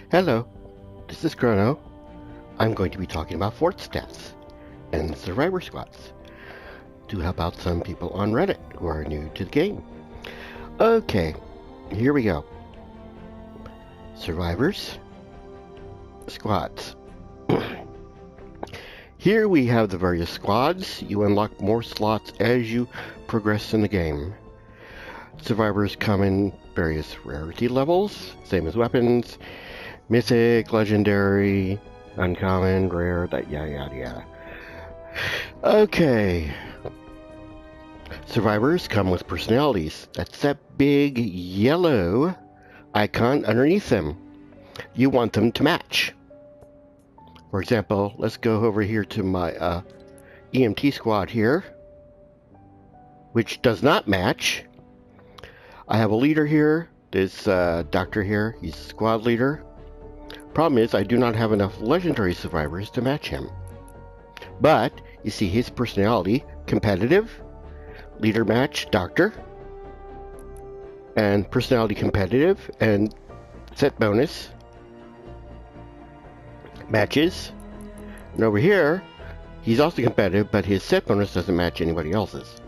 Hello, this is Chrono. I'm going to be talking about fort stats and survivor squads to help out some people on Reddit who are new to the game. Okay, here we go. Survivors, squads. Here we have the various squads. You unlock more slots as you progress in the game. Survivors come in various rarity levels, same as weapons. Mythic, legendary, uncommon, rare, that yada yada yada. Okay. Survivors come with personalities. That's that big yellow icon underneath them. You want them to match. For example, let's go over here to my EMT squad here, which does not match. I have a leader here. This doctor here, he's squad leader. Problem is, I do not have enough legendary survivors to match him. But, you see his personality, competitive, leader match, doctor, and personality competitive, and set bonus, matches. And over here, he's also competitive, but his set bonus doesn't match anybody else's.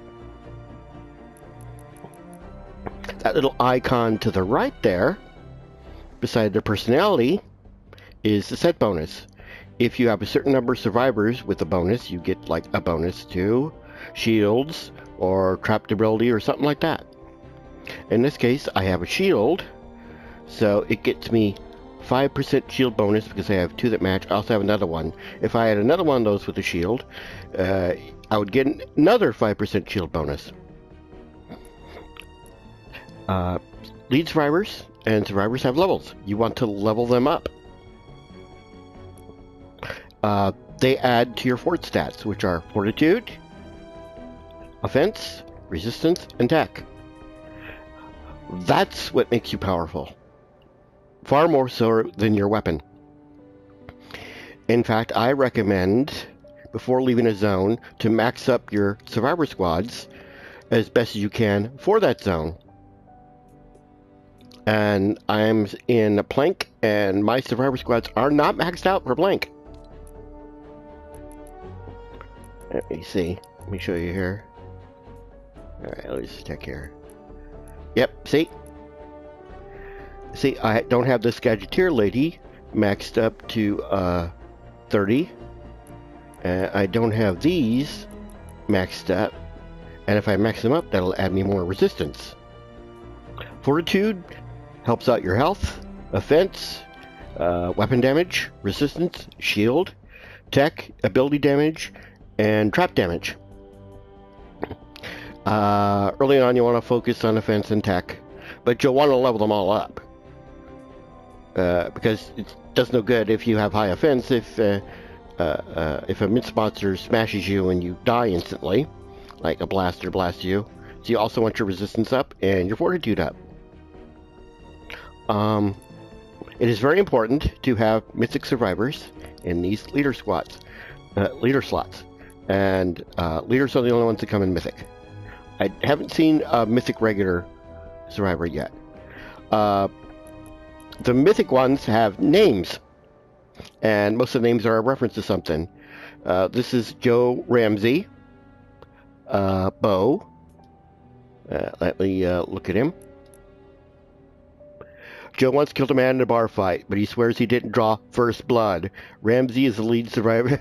That little icon to the right there, beside the personality, is the set bonus. If you have a certain number of survivors with a bonus, you get like a bonus to shields or trapped ability or something like that. In this case, I have a shield, so it gets me 5% shield bonus because I have two that match. I also have another one. If I had another one of those with a shield, I would get another 5% shield bonus. Lead survivors and survivors have levels. You want to level them up. They add to your fort stats, which are fortitude, offense, resistance, and tech. That's what makes you powerful. Far more so than your weapon. In fact, I recommend, before leaving a zone, to max up your survivor squads as best as you can for that zone. And I'm in a plank, and my survivor squads are not maxed out for blank. Let me see. Let me show you here. Alright, let's just check here. Yep, see? See, I don't have this Gadgeteer lady maxed up to 30. And I don't have these maxed up. And if I max them up, that'll add me more resistance. Fortitude helps out your health, offense, weapon damage, resistance, shield, tech, ability damage, and trap damage. Early on, you want to focus on offense and tech, but you'll want to level them all up. Because it does no good if you have high offense if a mid monster smashes you and you die instantly, like a blaster blasts you. So you also want your resistance up and your fortitude up. It is very important to have mythic survivors in these leader slots. And leaders are the only ones that come in mythic. I haven't seen a mythic regular survivor yet. The mythic ones have names, and most of the names are a reference to something. This is Joe Ramsey, Bo. Let me look at him. Joe once killed a man in a bar fight, but he swears he didn't draw first blood. Ramsey is the lead survivor.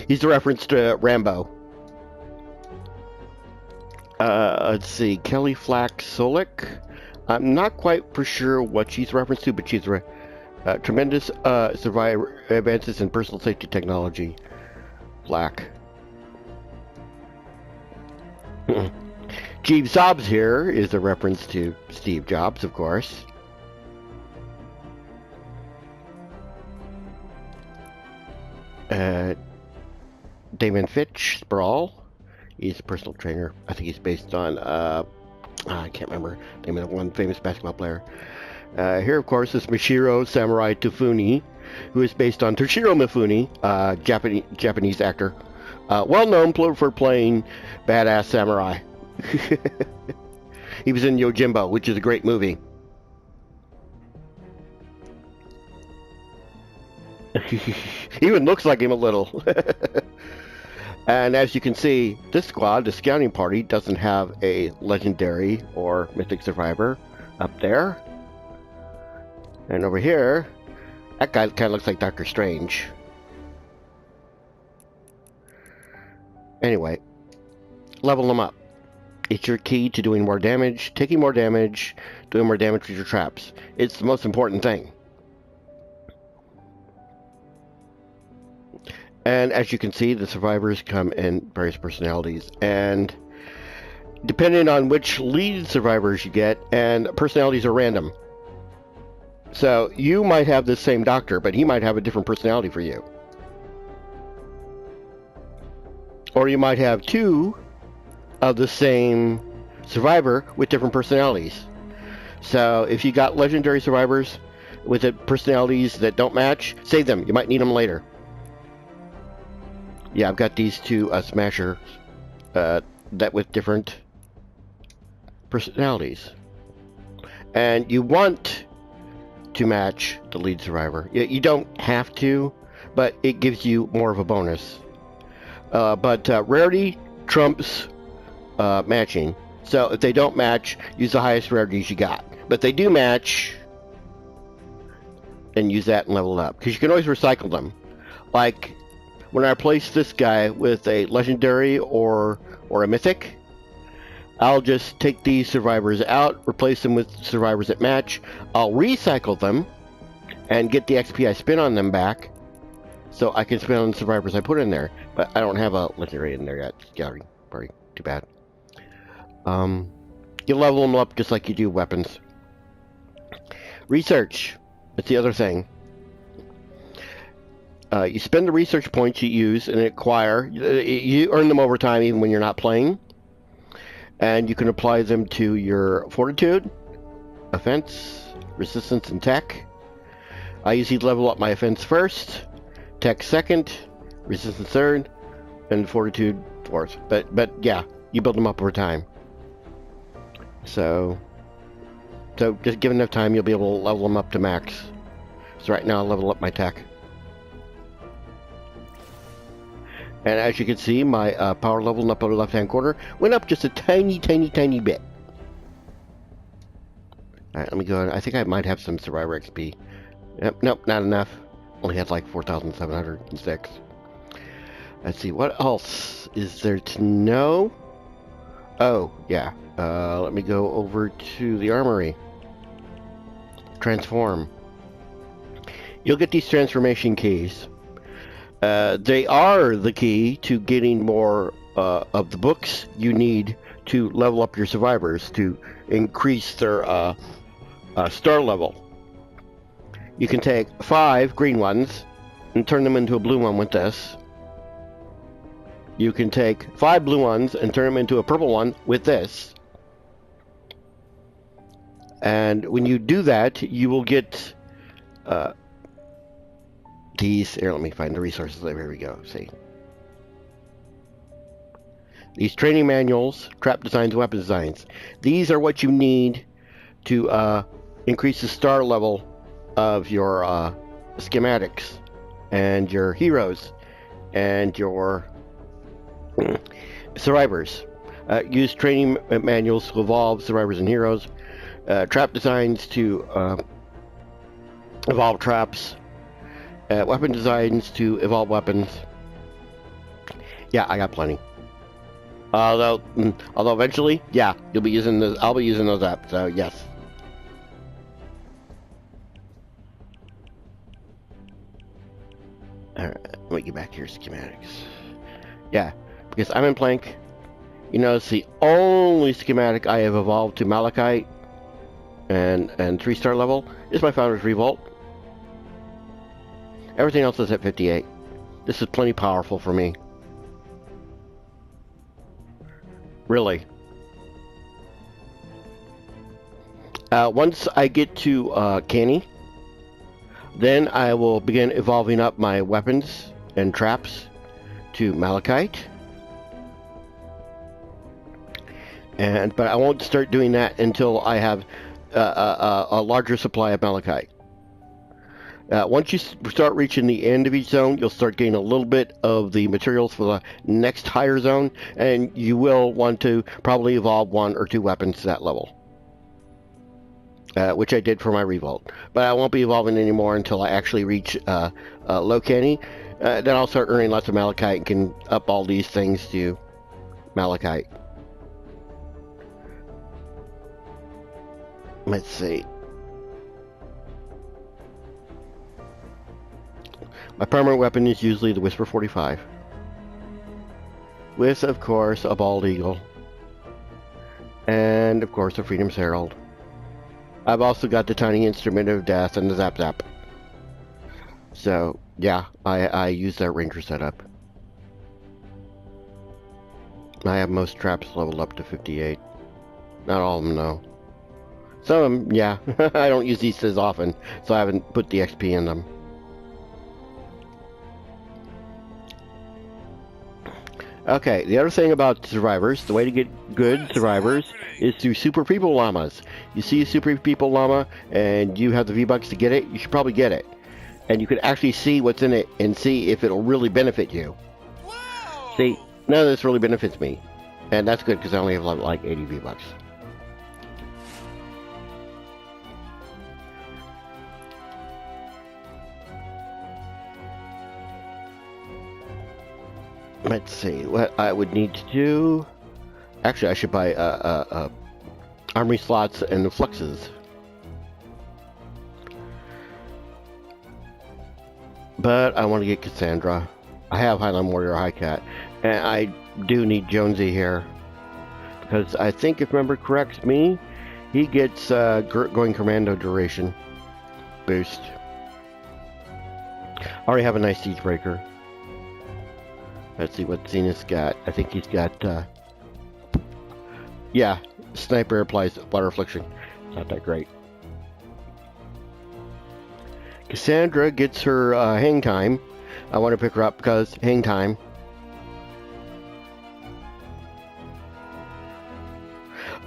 He's a reference to Rambo. Let's see, Kelly Flack Solik. I'm not quite for sure what she's referenced to, but she's tremendous survivor advances in personal safety technology. Flack. Steve Jobs here is a reference to Steve Jobs, of course. Damon Fitch, Sprawl. He's a personal trainer. I think he's based on, I can't remember the name of one famous basketball player. Here, of course, is Mashiro Samurai Tofuni, who is based on Toshiro Mifune, Japanese actor. Well known for playing badass samurai. He was in Yojimbo, which is a great movie. Even looks like him a little. And as you can see, this squad, the scouting party, doesn't have a legendary or mythic survivor up there. And over here, that guy kind of looks like Doctor Strange. Anyway, level them up. It's your key to doing more damage, taking more damage, doing more damage with your traps. It's the most important thing. And as you can see, the survivors come in various personalities. And depending on which lead survivors you get, and personalities are random. So you might have the same doctor, but he might have a different personality for you. Or you might have two of the same survivor with different personalities. So if you got legendary survivors with the personalities that don't match, save them. You might need them later. Yeah, I've got these two smashers that with different personalities. And you want to match the lead survivor. You don't have to, but it gives you more of a bonus. But rarity trumps matching. So if they don't match, use the highest rarities you got. But if they do match, then use that and level it up. Because you can always recycle them. Like when I replace this guy with a legendary or a mythic, I'll just take these survivors out, replace them with survivors that match. I'll recycle them and get the XP I spent on them back, so I can spend on the survivors I put in there. But I don't have a legendary in there yet. Scouting party. Too bad. You level them up just like you do weapons. Research. That's the other thing. You spend the research points you use and acquire. You earn them over time even when you're not playing. And you can apply them to your fortitude, offense, resistance, and tech. I usually level up my offense first, tech second, resistance third, and fortitude fourth. But yeah, you build them up over time. So just give enough time, you'll be able to level them up to max. So right now I'll level up my tech. And as you can see, my power level in the upper left-hand corner went up just a tiny bit. Alright, let me go. I think I might have some survivor XP. Yep, nope, not enough. Only had like 4,706. Let's see, what else is there to know? Oh, yeah. Let me go over to the armory. Transform. You'll get these transformation keys. They are the key to getting more of the books you need to level up your survivors, to increase their star level. You can take 5 green ones and turn them into a blue one with this. You can take 5 blue ones and turn them into a purple one with this. And when you do that, you will get these. Here, let me find the resources. Here we go. See. These training manuals, trap designs, weapon designs. These are what you need to increase the star level of your schematics and your heroes and your survivors. Use training manuals to evolve survivors and heroes. Trap designs to evolve traps. Weapon designs to evolve weapons. Yeah, I got plenty. Although eventually, yeah, you'll be using those. I'll be using those up. So yes. All right, let me get back to your schematics. Yeah, because I'm in Plank. You know, it's the only schematic I have evolved to Malachite and 3-star level is my Founder's Revolt. Everything else is at 58. This is plenty powerful for me. Really. Once I get to Canny, then I will begin evolving up my weapons and traps to Malachite. But I won't start doing that until I have a larger supply of Malachite. Once you start reaching the end of each zone, you'll start getting a little bit of the materials for the next higher zone, and you will want to probably evolve 1 or 2 weapons to that level. Which I did for my revolt. But I won't be evolving anymore until I actually reach low canny. Then I'll start earning lots of malachite and can up all these things to malachite. Let's see. My permanent weapon is usually the Whisper 45. With, of course, a bald eagle. And, of course, a Freedom's Herald. I've also got the Tiny Instrument of Death and the Zap Zap. So, yeah, I use that ranger setup. I have most traps leveled up to 58. Not all of them, though. Some of them, yeah. I don't use these as often, so I haven't put the XP in them. Okay, the other thing about survivors, the way to get good survivors is through Super People Llamas. You see a Super People Llama and you have the V-Bucks to get it, you should probably get it. And you can actually see what's in it and see if it'll really benefit you. Whoa! See, none of this really benefits me. And that's good because I only have like 80 V-Bucks. Let's see what I would need to do. Actually, I should buy armory slots and fluxes. But I want to get Cassandra. I have Highland Warrior Highcat, and I do need Jonesy here because I think, if memory corrects me, he gets going commando duration boost. I already have a nice siege breaker. Let's see what Zenith's got. I think he's got, yeah, Sniper applies Water Affliction. Not that great. Cassandra gets her hang time. I want to pick her up because hang time.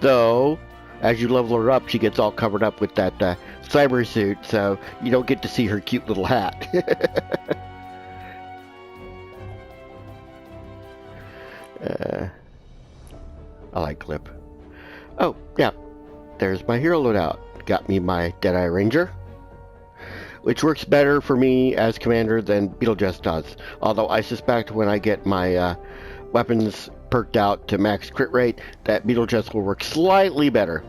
Though, as you level her up, she gets all covered up with that cyber suit, so you don't get to see her cute little hat. I like Clip. Oh, yeah. There's my hero loadout. Got me my Deadeye Ranger, which works better for me as commander than Beetlejuice does. Although I suspect when I get my weapons perked out to max crit rate, that Beetlejuice will work slightly better.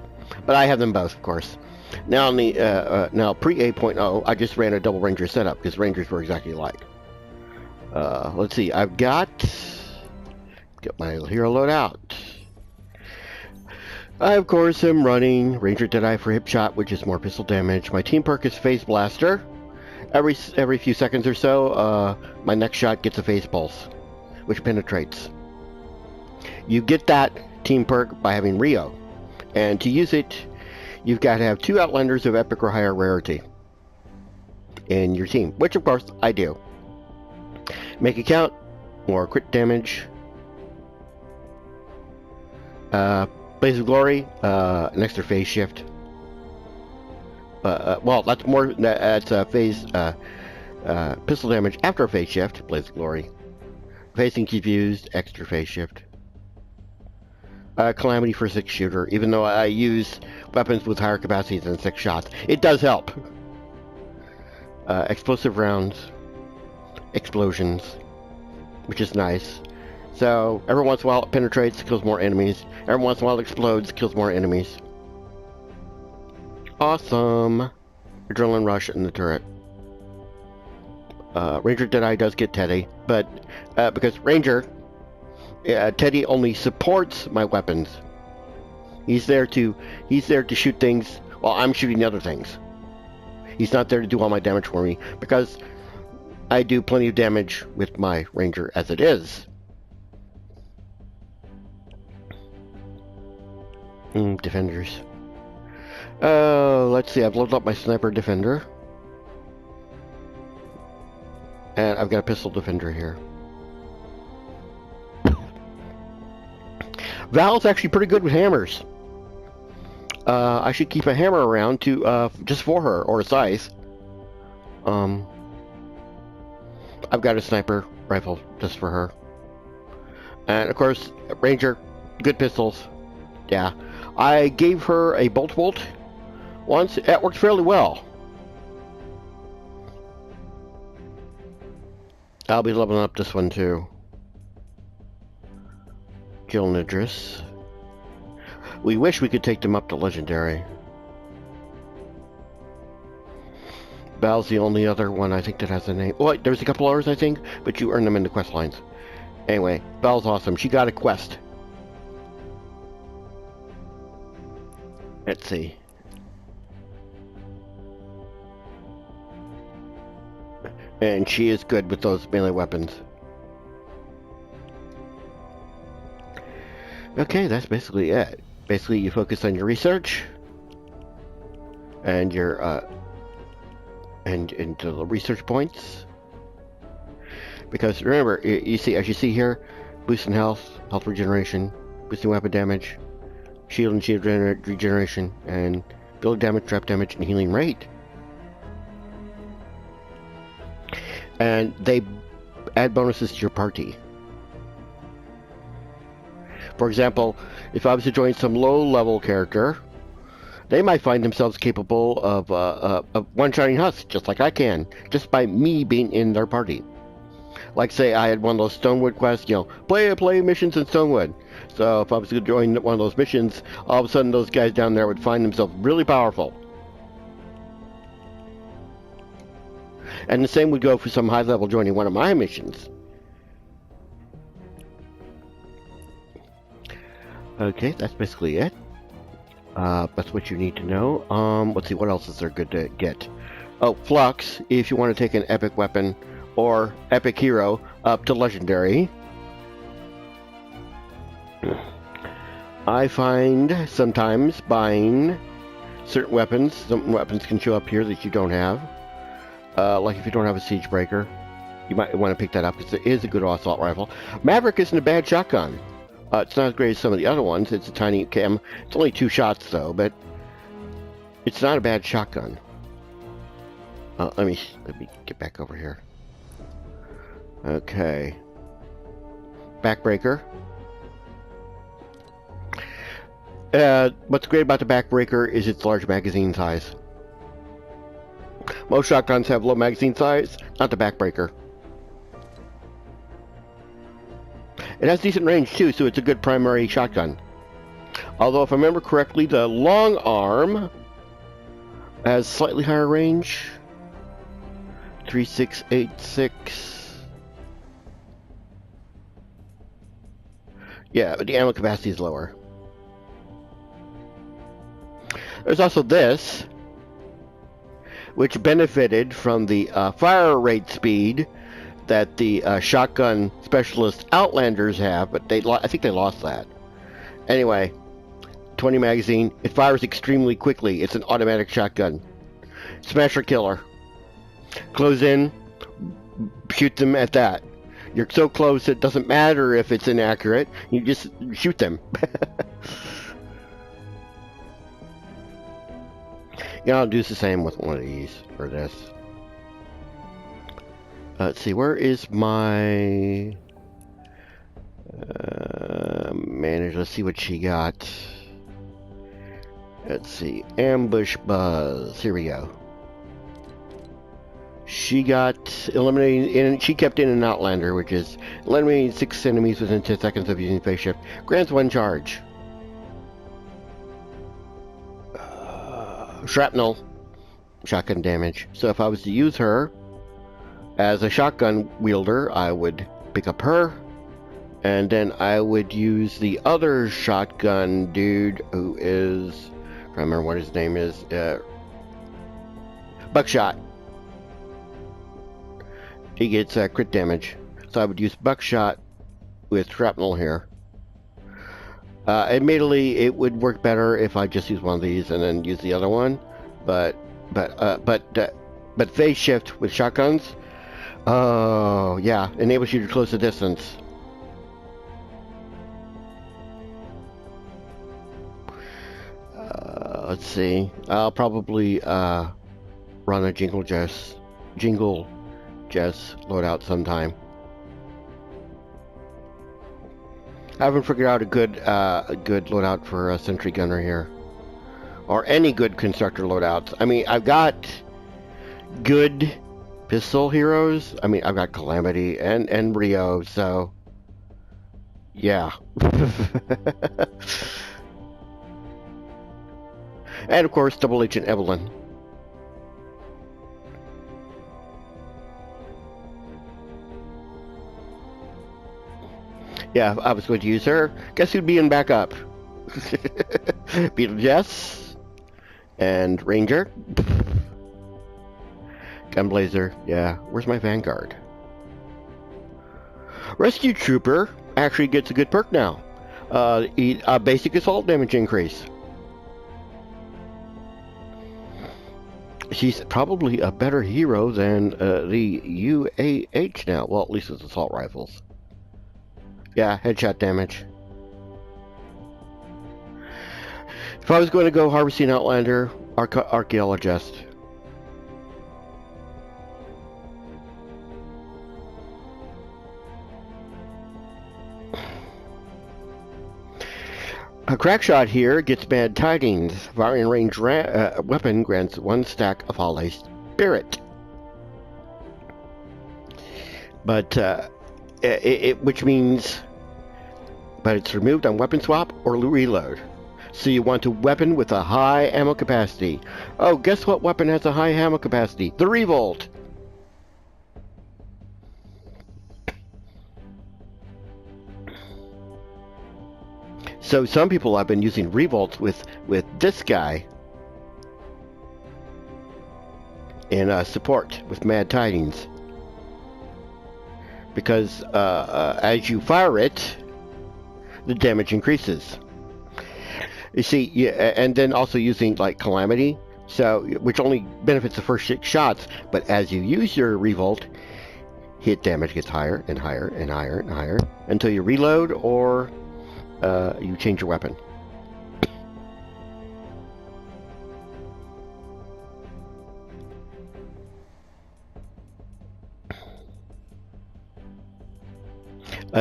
But I have them both, of course. Now, on the now pre 8.0, I just ran a double Ranger setup because Rangers were exactly alike. Let's see. I've got my hero loadout. I, of course, am running Ranger Deadeye for hip shot, which is more pistol damage. My team perk is Phase Blaster. Every few seconds or so, my next shot gets a phase pulse, which penetrates. You get that team perk by having Rio, and to use it, you've got to have 2 Outlanders of epic or higher rarity in your team, which of course I do. Make it count, more crit damage. Blaze of Glory, an extra phase shift. Well, that's more. That's phase pistol damage after a phase shift. Blaze of Glory. Facing confused, extra phase shift. Calamity for 6 shooter. Even though I use weapons with higher capacity than 6 shots, it does help. Explosive rounds, explosions, which is nice. So, every once in a while it penetrates, kills more enemies. Every once in a while it explodes, kills more enemies. Awesome! Adrenaline Rush in the turret. Ranger Deadeye does get Teddy, but because Ranger, Teddy only supports my weapons. He's there to shoot things while I'm shooting other things. He's not there to do all my damage for me, because I do plenty of damage with my Ranger as it is. Defenders. Let's see, I've loaded up my Sniper Defender. And I've got a Pistol Defender here. Val's actually pretty good with hammers. I should keep a hammer around to just for her, or a scythe. I've got a sniper rifle just for her. And of course, Ranger, good pistols. Yeah. I gave her a bolt once. It worked fairly well. I'll be leveling up this one too. Kill Nidris. We wish we could take them up to Legendary. Val's the only other one I think that has a name. Oh, there's a couple others I think, but you earn them in the quest lines. Anyway, Val's awesome. She got a quest. Let's see. And she is good with those melee weapons. Okay, that's basically it. Basically, you focus on your research and your and into the research points. Because remember, you see, as you see here, boosting health regeneration, boosting weapon damage, shield and shield regeneration, and build damage, trap damage, and healing rate. And they add bonuses to your party. For example, if I was to join some low-level character, they might find themselves capable of one-shotting husks, just like I can, just by me being in their party. Like, say, I had one of those Stonewood quests, you know, play missions in Stonewood. So if I was to join one of those missions, all of a sudden those guys down there would find themselves really powerful. And the same would go for some high level joining one of my missions. Okay, that's basically it. That's what you need to know. Let's see, what else is there good to get? Oh, Flux, if you want to take an epic weapon or epic hero up to legendary. I find sometimes buying certain weapons, some weapons can show up here that you don't have. Like if you don't have a siege breaker, you might want to pick that up because it is a good assault rifle. Maverick isn't a bad shotgun. It's not as great as some of the other ones. It's a tiny cam. It's only 2 shots though, but it's not a bad shotgun. Let me get back over here. Okay. Backbreaker. What's great about the backbreaker is its large magazine size. Most shotguns have low magazine size, not the backbreaker. It has decent range too, so it's a good primary shotgun. Although if I remember correctly, the long arm has slightly higher range. 3686. Yeah, but the ammo capacity is lower. There's also this, which benefited from the fire rate speed that the shotgun specialist Outlanders have, but I think they lost that. Anyway, 20 magazine. It fires extremely quickly. It's an automatic shotgun. Smasher killer. Close in, shoot them at that. You're so close it doesn't matter if it's inaccurate. You just shoot them. Yeah, I'll do the same with one of these for this. Let's see, where is my manager? Let's see what she got. Let's see, ambush buzz. Here we go. She got eliminating, and she kept in an Outlander, which is eliminating 6 enemies within 10 seconds of using phase shift. Grants 1 charge. Shrapnel, shotgun damage. So if I was to use her as a shotgun wielder, I would pick up her, and then I would use the other shotgun dude who is, I don't remember what his name is, Buckshot. He gets crit damage, so I would use Buckshot with Shrapnel here. Admittedly, it would work better if I just use one of these and then use the other one, but phase shift with shotguns, oh yeah, enables you to close the distance. Let's see, I'll probably run a Jingle Jingle Jess loadout sometime. I haven't figured out a good loadout for a sentry gunner here, or any good constructor loadouts. I mean, I've got good pistol heroes. I mean, I've got Calamity and Rio, so yeah. And of course, Double Agent Evelyn. Yeah, I was going to use her. Guess who'd be in backup? Beetle Jess and Ranger. Gunblazer. Yeah, where's my Vanguard? Rescue Trooper actually gets a good perk now. Basic assault damage increase. She's probably a better hero than the UAH now. Well, at least it's assault rifles. Yeah, headshot damage. If I was going to go Harvesting Outlander, Archaeologist. A Crackshot here gets Mad Tidings. Firing range weapon grants 1 stack of Holiday Spirit. But, which means, but it's removed on weapon swap or reload. So you want a weapon with a high ammo capacity. Oh, guess what weapon has a high ammo capacity? The Revolt. So some people have been using Revolts with this guy in support with Mad Tidings. Because as you fire it, the damage increases. You see, yeah, and then also using like Calamity, so which only benefits the first 6 shots, but as you use your Revolt, hit damage gets higher and higher and higher and higher until you reload or you change your weapon.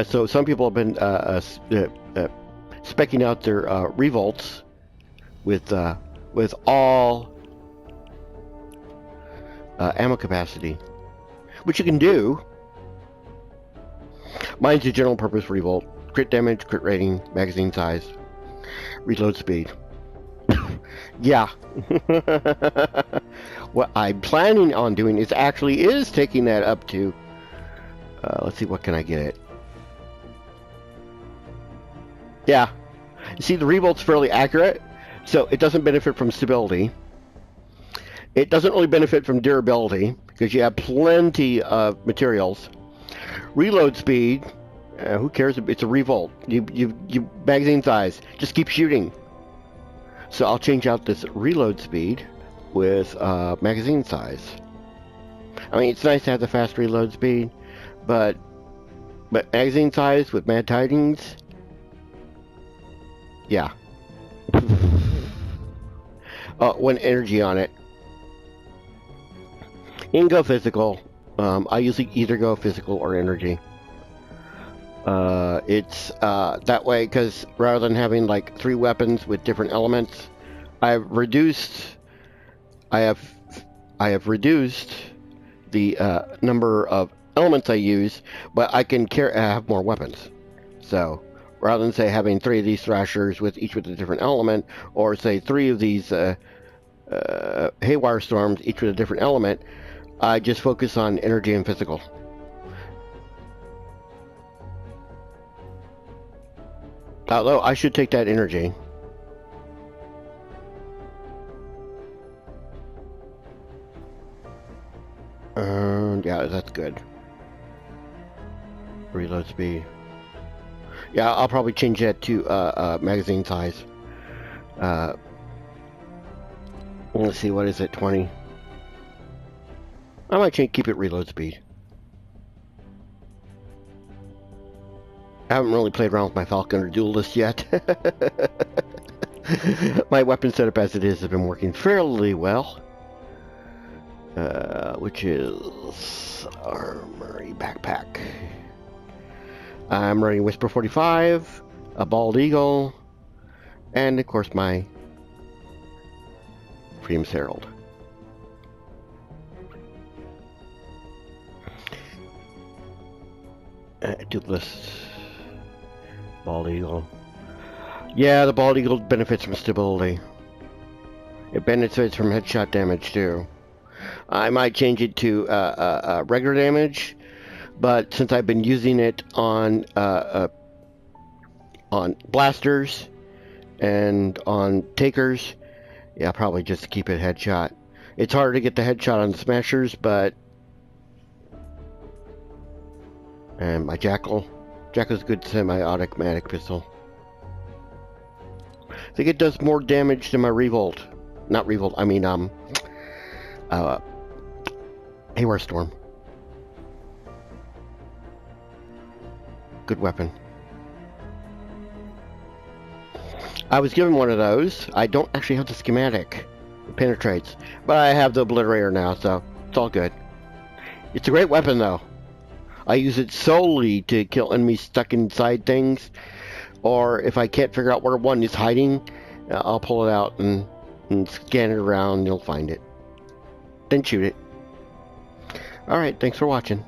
So some people have been specking out their Revolts with all ammo capacity, which you can do. Mine's a general purpose Revolt. Crit damage, crit rating, magazine size, reload speed. Yeah. What I'm planning on doing is taking that up to, let's see, what can I get it? Yeah. You see, the Revolt's fairly accurate, so it doesn't benefit from stability. It doesn't really benefit from durability, because you have plenty of materials. Reload speed, who cares? It's a Revolt. You magazine size. Just keep shooting. So I'll change out this reload speed with magazine size. I mean, it's nice to have the fast reload speed, but magazine size with Mad Tidings, yeah. One energy on it. You can go physical. I usually either go physical or energy. It's that way because rather than having like 3 weapons with different elements, I have reduced the number of elements I use, but I can have more weapons. So rather than say having 3 of these thrashers each with a different element, or say 3 of these haywire storms each with a different element, I just focus on energy and physical. Although I should take that energy. Yeah, that's good. Reload speed. Yeah, I'll probably change that to magazine size. Let's see, what is it? 20. I might keep it reload speed. I haven't really played around with my Falcon or Duelist yet. My weapon setup as it is has been working fairly well. which is Armory Backpack. I'm running Whisper 45, a Bald Eagle, and of course my Freedom's Herald. Do list. Bald Eagle. Yeah, the Bald Eagle benefits from stability. It benefits from headshot damage too. I might change it to regular damage, but since I've been using it on blasters and on takers, yeah, probably just keep it headshot. It's harder to get the headshot on smashers, but and my Jackal's a good semi-automatic pistol. I think it does more damage than my Revolt. Not Revolt, I mean Haywire Storm. Good weapon. I was given one of those. I don't actually have the schematic. It penetrates. But I have the Obliterator now, so it's all good. It's a great weapon, though. I use it solely to kill enemies stuck inside things. Or if I can't figure out where one is hiding, I'll pull it out and scan it around and you'll find it. Then shoot it. Alright, thanks for watching.